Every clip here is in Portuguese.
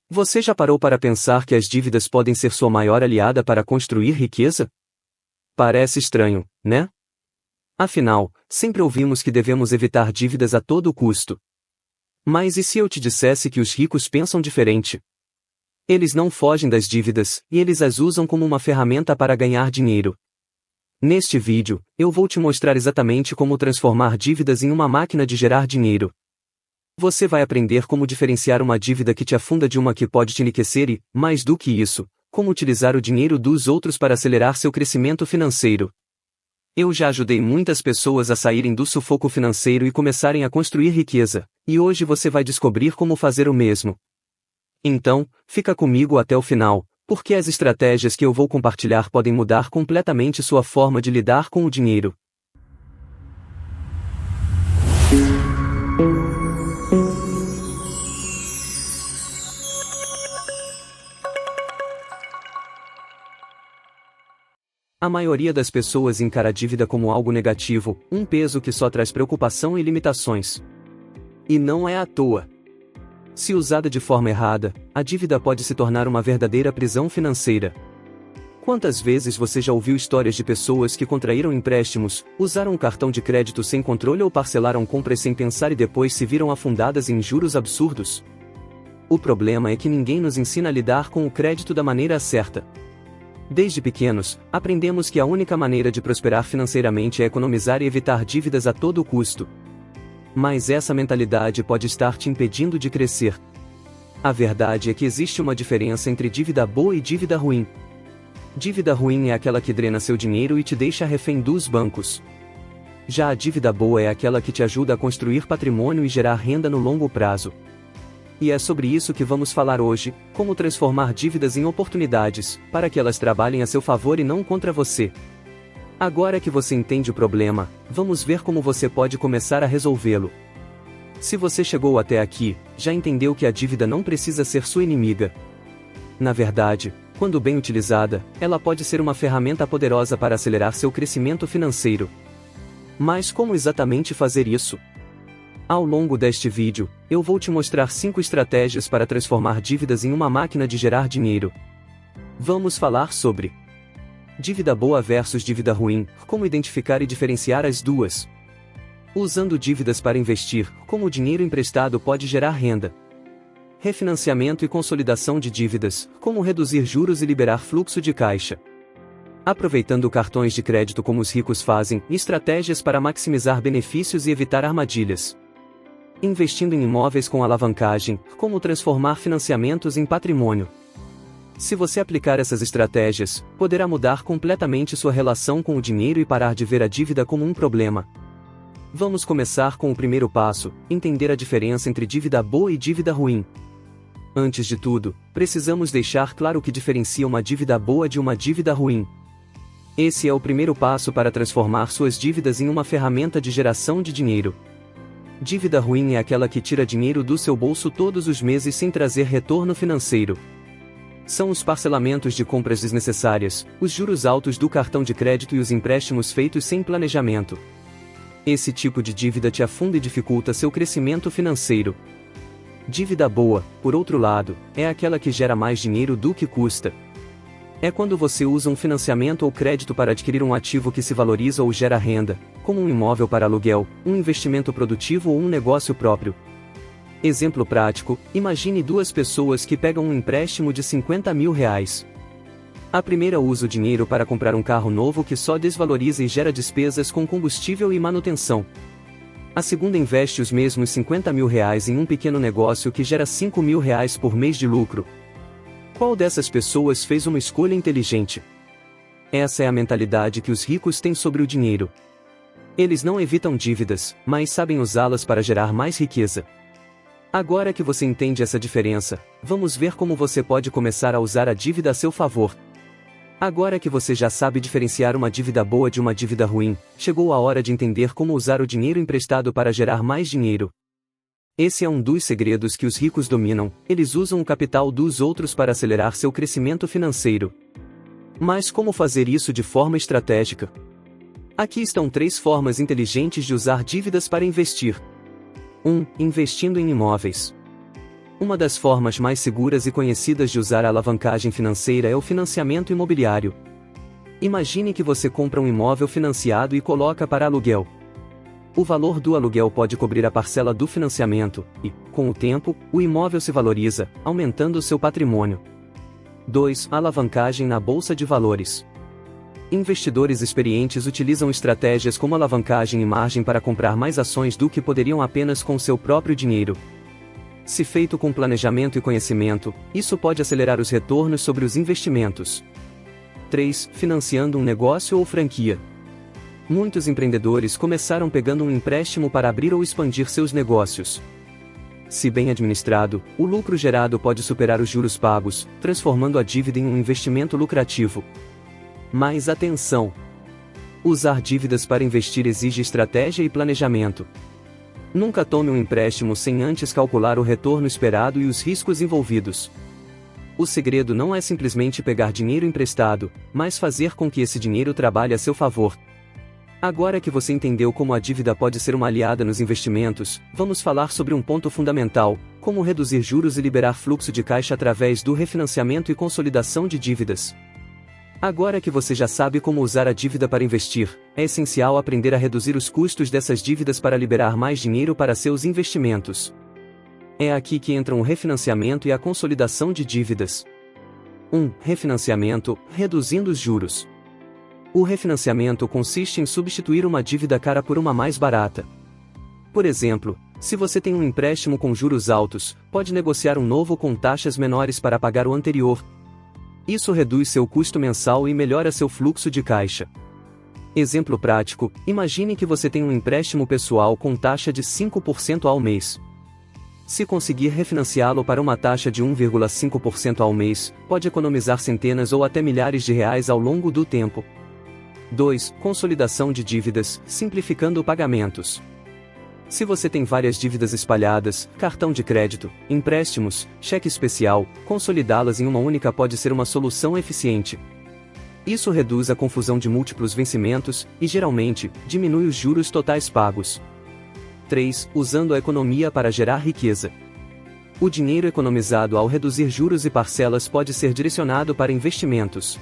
Você já parou para pensar que as dívidas podem ser sua maior aliada para construir riqueza? Parece estranho, né? Afinal, sempre ouvimos que devemos evitar dívidas a todo custo. Mas e se eu te dissesse que os ricos pensam diferente? Eles não fogem das dívidas, e eles as usam como uma ferramenta para ganhar dinheiro. Neste vídeo, eu vou te mostrar exatamente como transformar dívidas em uma máquina de gerar dinheiro. Você vai aprender como diferenciar uma dívida que te afunda de uma que pode te enriquecer e, mais do que isso, como utilizar o dinheiro dos outros para acelerar seu crescimento financeiro. Eu já ajudei muitas pessoas a saírem do sufoco financeiro e começarem a construir riqueza, e hoje você vai descobrir como fazer o mesmo. Então, fica comigo até o final, porque as estratégias que eu vou compartilhar podem mudar completamente sua forma de lidar com o dinheiro. A maioria das pessoas encara a dívida como algo negativo, um peso que só traz preocupação e limitações. E não é à toa. Se usada de forma errada, a dívida pode se tornar uma verdadeira prisão financeira. Quantas vezes você já ouviu histórias de pessoas que contraíram empréstimos, usaram um cartão de crédito sem controle ou parcelaram compras sem pensar e depois se viram afundadas em juros absurdos? O problema é que ninguém nos ensina a lidar com o crédito da maneira certa. Desde pequenos, aprendemos que a única maneira de prosperar financeiramente é economizar e evitar dívidas a todo custo. Mas essa mentalidade pode estar te impedindo de crescer. A verdade é que existe uma diferença entre dívida boa e dívida ruim. Dívida ruim é aquela que drena seu dinheiro e te deixa refém dos bancos. Já a dívida boa é aquela que te ajuda a construir patrimônio e gerar renda no longo prazo. E é sobre isso que vamos falar hoje, como transformar dívidas em oportunidades, para que elas trabalhem a seu favor e não contra você. Agora que você entende o problema, vamos ver como você pode começar a resolvê-lo. Se você chegou até aqui, já entendeu que a dívida não precisa ser sua inimiga. Na verdade, quando bem utilizada, ela pode ser uma ferramenta poderosa para acelerar seu crescimento financeiro. Mas como exatamente fazer isso? Ao longo deste vídeo, eu vou te mostrar 5 estratégias para transformar dívidas em uma máquina de gerar dinheiro. Vamos falar sobre dívida boa versus dívida ruim, como identificar e diferenciar as duas. Usando dívidas para investir, como o dinheiro emprestado pode gerar renda. Refinanciamento e consolidação de dívidas, como reduzir juros e liberar fluxo de caixa. Aproveitando cartões de crédito como os ricos fazem, estratégias para maximizar benefícios e evitar armadilhas. Investindo em imóveis com alavancagem, como transformar financiamentos em patrimônio. Se você aplicar essas estratégias, poderá mudar completamente sua relação com o dinheiro e parar de ver a dívida como um problema. Vamos começar com o primeiro passo, entender a diferença entre dívida boa e dívida ruim. Antes de tudo, precisamos deixar claro o que diferencia uma dívida boa de uma dívida ruim. Esse é o primeiro passo para transformar suas dívidas em uma ferramenta de geração de dinheiro. Dívida ruim é aquela que tira dinheiro do seu bolso todos os meses sem trazer retorno financeiro. São os parcelamentos de compras desnecessárias, os juros altos do cartão de crédito e os empréstimos feitos sem planejamento. Esse tipo de dívida te afunda e dificulta seu crescimento financeiro. Dívida boa, por outro lado, é aquela que gera mais dinheiro do que custa. É quando você usa um financiamento ou crédito para adquirir um ativo que se valoriza ou gera renda, como um imóvel para aluguel, um investimento produtivo ou um negócio próprio. Exemplo prático, imagine duas pessoas que pegam um empréstimo de R$50 mil. A primeira usa o dinheiro para comprar um carro novo que só desvaloriza e gera despesas com combustível e manutenção. A segunda investe os mesmos R$50 mil em um pequeno negócio que gera R$5 mil por mês de lucro. Qual dessas pessoas fez uma escolha inteligente? Essa é a mentalidade que os ricos têm sobre o dinheiro. Eles não evitam dívidas, mas sabem usá-las para gerar mais riqueza. Agora que você entende essa diferença, vamos ver como você pode começar a usar a dívida a seu favor. Agora que você já sabe diferenciar uma dívida boa de uma dívida ruim, chegou a hora de entender como usar o dinheiro emprestado para gerar mais dinheiro. Esse é um dos segredos que os ricos dominam, eles usam o capital dos outros para acelerar seu crescimento financeiro. Mas como fazer isso de forma estratégica? Aqui estão 3 formas inteligentes de usar dívidas para investir. 1. Investindo em imóveis. Uma das formas mais seguras e conhecidas de usar a alavancagem financeira é o financiamento imobiliário. Imagine que você compra um imóvel financiado e coloca para aluguel. O valor do aluguel pode cobrir a parcela do financiamento, e, com o tempo, o imóvel se valoriza, aumentando seu patrimônio. 2. Alavancagem na Bolsa de Valores. Investidores experientes utilizam estratégias como alavancagem e margem para comprar mais ações do que poderiam apenas com seu próprio dinheiro. Se feito com planejamento e conhecimento, isso pode acelerar os retornos sobre os investimentos. 3. Financiando um negócio ou franquia. Muitos empreendedores começaram pegando um empréstimo para abrir ou expandir seus negócios. Se bem administrado, o lucro gerado pode superar os juros pagos, transformando a dívida em um investimento lucrativo. Mas atenção! Usar dívidas para investir exige estratégia e planejamento. Nunca tome um empréstimo sem antes calcular o retorno esperado e os riscos envolvidos. O segredo não é simplesmente pegar dinheiro emprestado, mas fazer com que esse dinheiro trabalhe a seu favor. Agora que você entendeu como a dívida pode ser uma aliada nos investimentos, vamos falar sobre um ponto fundamental: como reduzir juros e liberar fluxo de caixa através do refinanciamento e consolidação de dívidas. Agora que você já sabe como usar a dívida para investir, é essencial aprender a reduzir os custos dessas dívidas para liberar mais dinheiro para seus investimentos. É aqui que entram o refinanciamento e a consolidação de dívidas. 1. Refinanciamento, reduzindo os juros. O refinanciamento consiste em substituir uma dívida cara por uma mais barata. Por exemplo, se você tem um empréstimo com juros altos, pode negociar um novo com taxas menores para pagar o anterior. Isso reduz seu custo mensal e melhora seu fluxo de caixa. Exemplo prático: imagine que você tem um empréstimo pessoal com taxa de 5% ao mês. Se conseguir refinanciá-lo para uma taxa de 1,5% ao mês, pode economizar centenas ou até milhares de reais ao longo do tempo. 2. Consolidação de dívidas, simplificando pagamentos. Se você tem várias dívidas espalhadas, cartão de crédito, empréstimos, cheque especial, consolidá-las em uma única pode ser uma solução eficiente. Isso reduz a confusão de múltiplos vencimentos e, geralmente, diminui os juros totais pagos. 3. Usando a economia para gerar riqueza. O dinheiro economizado ao reduzir juros e parcelas pode ser direcionado para investimentos.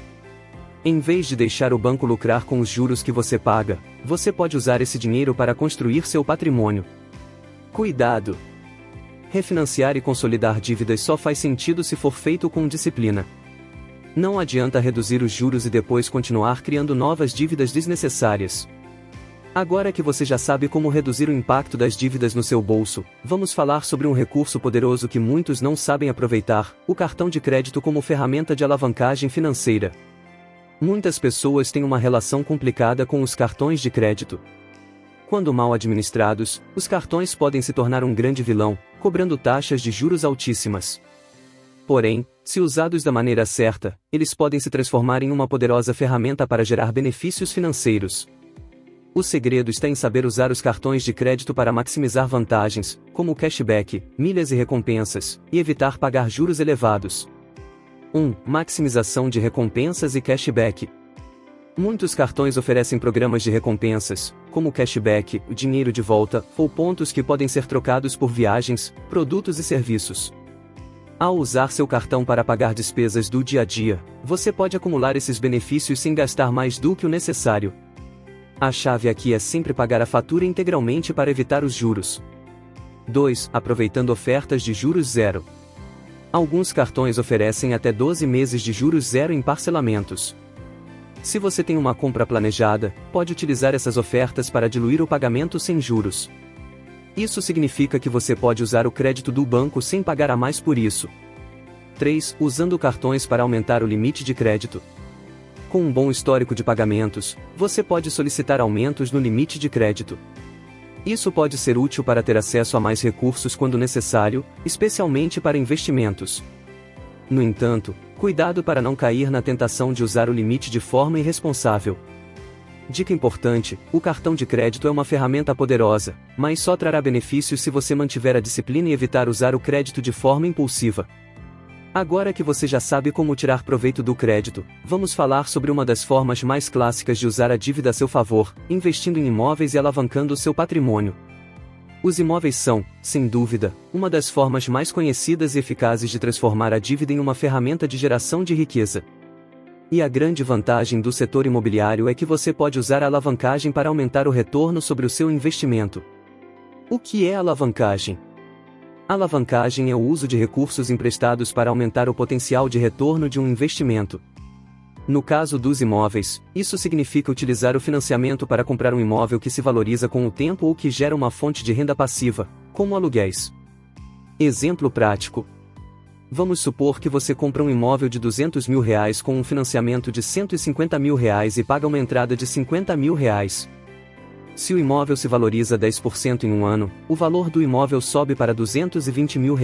Em vez de deixar o banco lucrar com os juros que você paga, você pode usar esse dinheiro para construir seu patrimônio. Cuidado! Refinanciar e consolidar dívidas só faz sentido se for feito com disciplina. Não adianta reduzir os juros e depois continuar criando novas dívidas desnecessárias. Agora que você já sabe como reduzir o impacto das dívidas no seu bolso, vamos falar sobre um recurso poderoso que muitos não sabem aproveitar: o cartão de crédito como ferramenta de alavancagem financeira. Muitas pessoas têm uma relação complicada com os cartões de crédito. Quando mal administrados, os cartões podem se tornar um grande vilão, cobrando taxas de juros altíssimas. Porém, se usados da maneira certa, eles podem se transformar em uma poderosa ferramenta para gerar benefícios financeiros. O segredo está em saber usar os cartões de crédito para maximizar vantagens, como cashback, milhas e recompensas, e evitar pagar juros elevados. 1. Maximização de recompensas e cashback. Muitos cartões oferecem programas de recompensas, como cashback, o dinheiro de volta, ou pontos que podem ser trocados por viagens, produtos e serviços. Ao usar seu cartão para pagar despesas do dia a dia, você pode acumular esses benefícios sem gastar mais do que o necessário. A chave aqui é sempre pagar a fatura integralmente para evitar os juros. 2. Aproveitando ofertas de juros zero. Alguns cartões oferecem até 12 meses de juros zero em parcelamentos. Se você tem uma compra planejada, pode utilizar essas ofertas para diluir o pagamento sem juros. Isso significa que você pode usar o crédito do banco sem pagar a mais por isso. 3. Usando cartões para aumentar o limite de crédito. Com um bom histórico de pagamentos, você pode solicitar aumentos no limite de crédito. Isso pode ser útil para ter acesso a mais recursos quando necessário, especialmente para investimentos. No entanto, cuidado para não cair na tentação de usar o limite de forma irresponsável. Dica importante: o cartão de crédito é uma ferramenta poderosa, mas só trará benefícios se você mantiver a disciplina e evitar usar o crédito de forma impulsiva. Agora que você já sabe como tirar proveito do crédito, vamos falar sobre uma das formas mais clássicas de usar a dívida a seu favor: investindo em imóveis e alavancando seu patrimônio. Os imóveis são, sem dúvida, uma das formas mais conhecidas e eficazes de transformar a dívida em uma ferramenta de geração de riqueza. E a grande vantagem do setor imobiliário é que você pode usar a alavancagem para aumentar o retorno sobre o seu investimento. O que é alavancagem? Alavancagem é o uso de recursos emprestados para aumentar o potencial de retorno de um investimento. No caso dos imóveis, isso significa utilizar o financiamento para comprar um imóvel que se valoriza com o tempo ou que gera uma fonte de renda passiva, como aluguéis. Exemplo prático. Vamos supor que você compra um imóvel de R$200 mil com um financiamento de R$150 mil e paga uma entrada de R$50 mil. Se o imóvel se valoriza 10% em um ano, o valor do imóvel sobe para R$220 mil.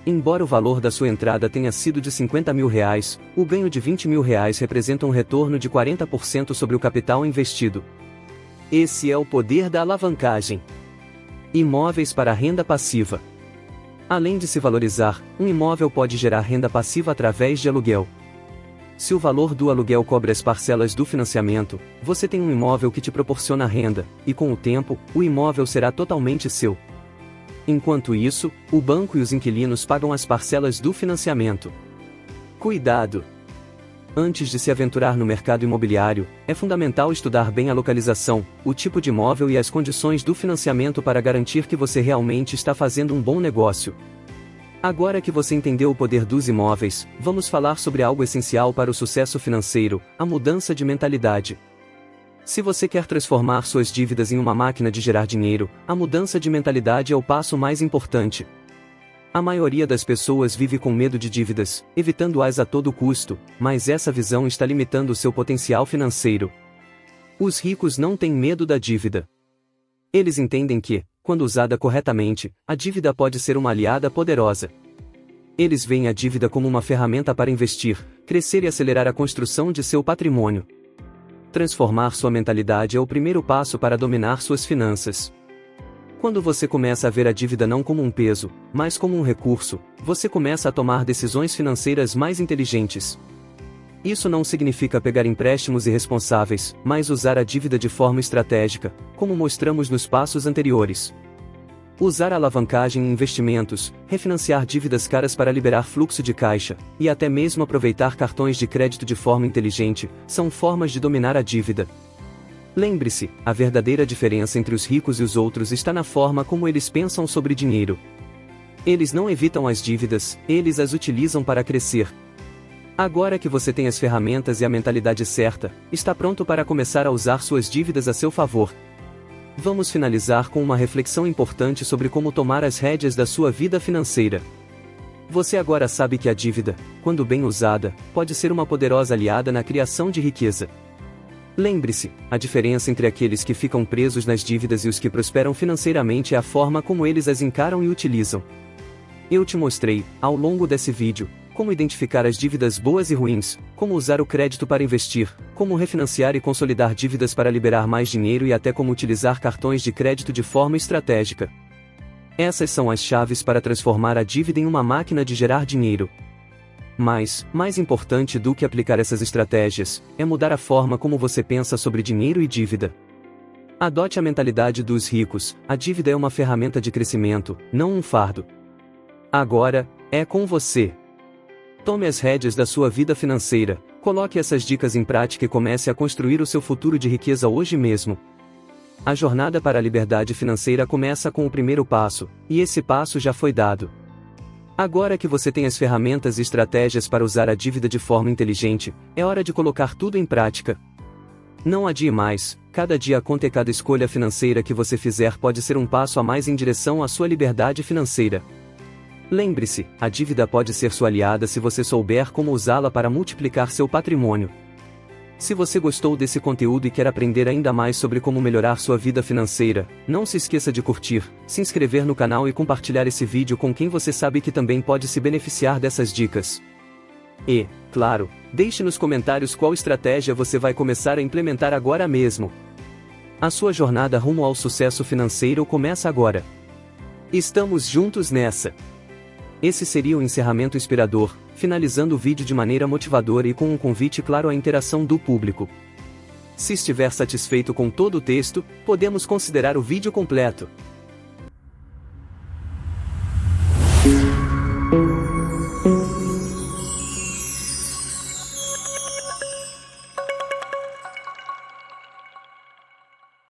Embora o valor da sua entrada tenha sido de R$50 mil, o ganho de R$20 mil representa um retorno de 40% sobre o capital investido. Esse é o poder da alavancagem. Imóveis para renda passiva. Além de se valorizar, um imóvel pode gerar renda passiva através de aluguel. Se o valor do aluguel cobre as parcelas do financiamento, você tem um imóvel que te proporciona renda, e com o tempo, o imóvel será totalmente seu. Enquanto isso, o banco e os inquilinos pagam as parcelas do financiamento. Cuidado! Antes de se aventurar no mercado imobiliário, é fundamental estudar bem a localização, o tipo de imóvel e as condições do financiamento para garantir que você realmente está fazendo um bom negócio. Agora que você entendeu o poder dos imóveis, vamos falar sobre algo essencial para o sucesso financeiro, a mudança de mentalidade. Se você quer transformar suas dívidas em uma máquina de gerar dinheiro, a mudança de mentalidade é o passo mais importante. A maioria das pessoas vive com medo de dívidas, evitando-as a todo custo, mas essa visão está limitando o seu potencial financeiro. Os ricos não têm medo da dívida. Eles entendem que, quando usada corretamente, a dívida pode ser uma aliada poderosa. Eles veem a dívida como uma ferramenta para investir, crescer e acelerar a construção de seu patrimônio. Transformar sua mentalidade é o primeiro passo para dominar suas finanças. Quando você começa a ver a dívida não como um peso, mas como um recurso, você começa a tomar decisões financeiras mais inteligentes. Isso não significa pegar empréstimos irresponsáveis, mas usar a dívida de forma estratégica, como mostramos nos passos anteriores. Usar a alavancagem em investimentos, refinanciar dívidas caras para liberar fluxo de caixa, e até mesmo aproveitar cartões de crédito de forma inteligente, são formas de dominar a dívida. Lembre-se, a verdadeira diferença entre os ricos e os outros está na forma como eles pensam sobre dinheiro. Eles não evitam as dívidas, eles as utilizam para crescer. Agora que você tem as ferramentas e a mentalidade certa, está pronto para começar a usar suas dívidas a seu favor. Vamos finalizar com uma reflexão importante sobre como tomar as rédeas da sua vida financeira. Você agora sabe que a dívida, quando bem usada, pode ser uma poderosa aliada na criação de riqueza. Lembre-se, a diferença entre aqueles que ficam presos nas dívidas e os que prosperam financeiramente é a forma como eles as encaram e utilizam. Eu te mostrei, ao longo desse vídeo, como identificar as dívidas boas e ruins, como usar o crédito para investir, como refinanciar e consolidar dívidas para liberar mais dinheiro e até como utilizar cartões de crédito de forma estratégica. Essas são as chaves para transformar a dívida em uma máquina de gerar dinheiro. Mas, mais importante do que aplicar essas estratégias, é mudar a forma como você pensa sobre dinheiro e dívida. Adote a mentalidade dos ricos, a dívida é uma ferramenta de crescimento, não um fardo. Agora, é com você. Tome as rédeas da sua vida financeira, coloque essas dicas em prática e comece a construir o seu futuro de riqueza hoje mesmo. A jornada para a liberdade financeira começa com o primeiro passo, e esse passo já foi dado. Agora que você tem as ferramentas e estratégias para usar a dívida de forma inteligente, é hora de colocar tudo em prática. Não adie mais, cada dia conta e cada escolha financeira que você fizer pode ser um passo a mais em direção à sua liberdade financeira. Lembre-se, a dívida pode ser sua aliada se você souber como usá-la para multiplicar seu patrimônio. Se você gostou desse conteúdo e quer aprender ainda mais sobre como melhorar sua vida financeira, não se esqueça de curtir, se inscrever no canal e compartilhar esse vídeo com quem você sabe que também pode se beneficiar dessas dicas. E, claro, deixe nos comentários qual estratégia você vai começar a implementar agora mesmo. A sua jornada rumo ao sucesso financeiro começa agora. Estamos juntos nessa! Esse seria o encerramento inspirador, finalizando o vídeo de maneira motivadora e com um convite claro à interação do público. Se estiver satisfeito com todo o texto, podemos considerar o vídeo completo.